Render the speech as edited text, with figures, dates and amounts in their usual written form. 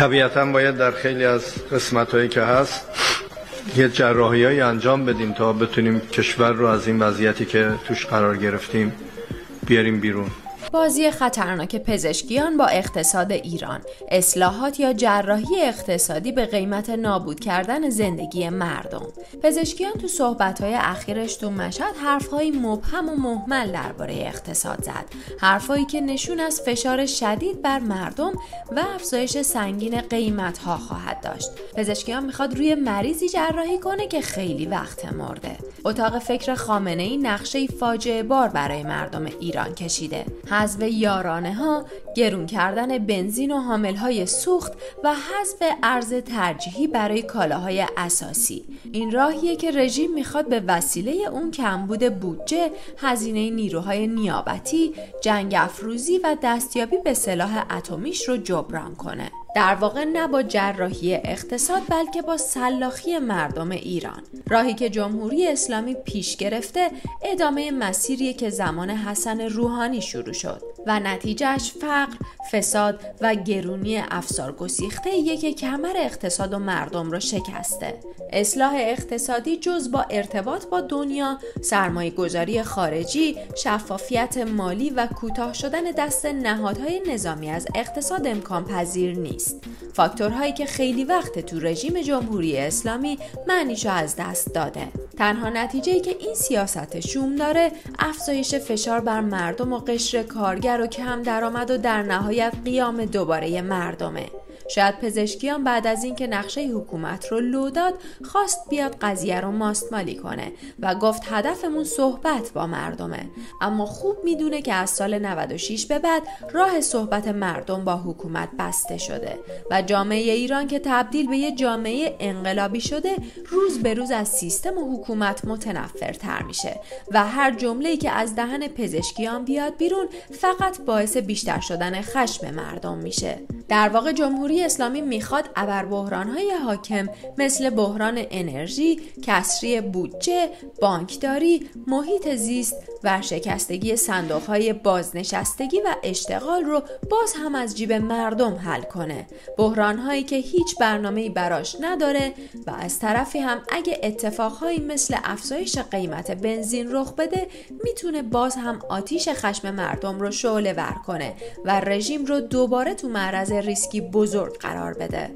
طبیعتاً باید در خیلی از قسمت‌هایی که هست یه جراحی‌هایی انجام بدیم تا بتونیم کشور رو از این وضعیتی که توش قرار گرفتیم بیاریم بیرون. بازی خطرناک پزشکیان با اقتصاد ایران، اصلاحات یا جراحی اقتصادی به قیمت نابود کردن زندگی مردم. پزشکیان تو صحبت‌های اخیرش تو مشهد حرف‌های مبهم و مهمل درباره اقتصاد زد. حرفایی که نشون از فشار شدید بر مردم و افزایش سنگین قیمت‌ها خواهد داشت. پزشکیان میخواد روی مریضی جراحی کنه که خیلی وقت مرده. اتاق فکر خامنه‌ای نقشه فاجعه بار برای مردم ایران کشیده. حذف یارانه‌ها، گرون کردن بنزین و حامل‌های سوخت و حذف ارز ترجیحی برای کالاهای اساسی. این راهیه که رژیم میخواد به وسیله اون کمبود بودجه، هزینه نیروهای نیابتی، جنگ افروزی و دستیابی به سلاح اتمیش رو جبران کنه. در واقع نه با جراحی اقتصاد بلکه با سلاخی مردم ایران. راهی که جمهوری اسلامی پیش گرفته ادامه مسیریه که زمان حسن روحانی شروع شد و نتیجهش فقر، فساد و گرونی افسار گسیخته که کمر اقتصاد و مردم رو شکسته. اصلاح اقتصادی جز با ارتباط با دنیا، سرمایه گذاری خارجی، شفافیت مالی و کوتاه شدن دست نهادهای نظامی از اقتصاد امکان پذیر نیست. فاکتورهایی که خیلی وقت تو رژیم جمهوری اسلامی معنیشو از دست داده. تنها نتیجه‌ای که این سیاست شوم داره افزایش فشار بر مردم و قشر کارگر و کم درآمد و در نهایت قیام دوباره مردمه. شاید پزشکیان بعد از اینکه نقشه حکومت رو لو داد خواست بیاد قضیه رو ماستمالی کنه و گفت هدفمون صحبت با مردمه، اما خوب میدونه که از سال 96 به بعد راه صحبت مردم با حکومت بسته شده و جامعه ایران که تبدیل به یه جامعه انقلابی شده روز به روز از سیستم و حکومت متنفرتر میشه و هر جمله‌ای که از دهن پزشکیان بیاد بیرون فقط باعث بیشتر شدن خشم مردم میشه. در واقع جمهوری اسلامی میخواد ابربحران‌های حاکم مثل بحران انرژی، کسری بودجه، بانکداری، محیط زیست، ورشکستگی صندوق‌های بازنشستگی و اشتغال رو باز هم از جیب مردم حل کنه. بحران‌هایی که هیچ برنامه‌ای براش نداره و از طرفی هم اگه اتفاقهایی مثل افزایش قیمت بنزین رخ بده میتونه باز هم آتیش خشم مردم رو شعله‌ور کنه و رژیم رو دوباره تو معرض ریسکی بزرگ قرار بده.